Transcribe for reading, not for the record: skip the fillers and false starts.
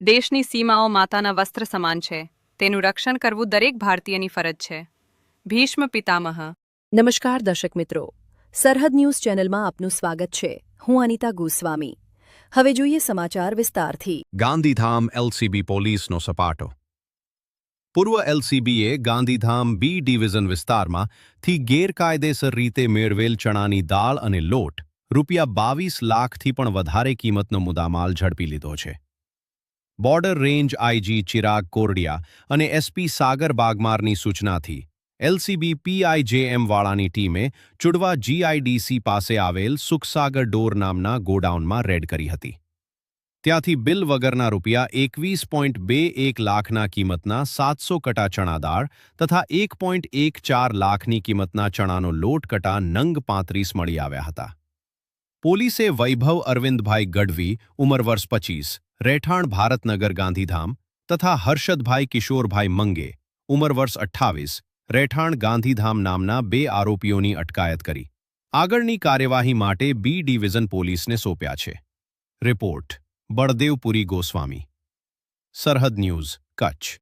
દેશની સીમાઓ માતાના વસ્ત્ર સમાન છે. તેનું રક્ષણ કરવું દરેક ભારતીયની ફરજ છે. ભીષ્મ પિતામહ. નમસ્કાર દર્શક મિત્રો, સરહદ ન્યૂઝ ચેનલમાં આપનું સ્વાગત છે. હું અનિતા ગોસ્વામી. હવે જોઈએ સમાચાર વિસ્તારથી. ગાંધીધામ એલસીબી પોલીસનો સપાટો. પૂર્વ એલસીબીએ ગાંધીધામ બી ડિવિઝન વિસ્તારમાંથી ગેરકાયદેસર રીતે મેળવેલ ચણાની દાળ અને લોટ ₹22 લાખથી પણ વધારે કિંમતનો મુદ્દામાલ ઝડપી લીધો છે. Border range IG Chirag Kordia અને એસપી સાગર બાગમારની સૂચનાથી એલસીબી પીઆઈજેએમ વાળાની ટીમે ચુડવા જીઆઈડીસી પાસે આવેલ સુખસાગર ડોર નામના ગોડાઉનમાં રેડ કરી હતી. ત્યાંથી બિલ વગરના ₹21.21 લાખના કિંમતના 700 કટા ચણા દાળ તથા 1.14 લાખની કિંમતના ચણાનો લોટ કટા નંગ 35 મળી આવ્યા હતા. પોલીસે વૈભવ અરવિંદભાઈ ગઢવી, ઉંમર વર્ષ 25, રહેઠાણ ભારતનગર ગાંધીધામ તથા હર્ષદભાઈ કિશોરભાઈ મંગે, ઉંમર વર્ષ 28, રહેઠાણ ગાંધીધામ નામના 2 આરોપીઓની અટકાયત કરી આગળની કાર્યવાહી માટે બી ડિવિઝન પોલીસને સોંપ્યા છે. રિપોર્ટ બળદેવપુરી ગોસ્વામી. સરહદ ન્યૂઝ, કચ્છ.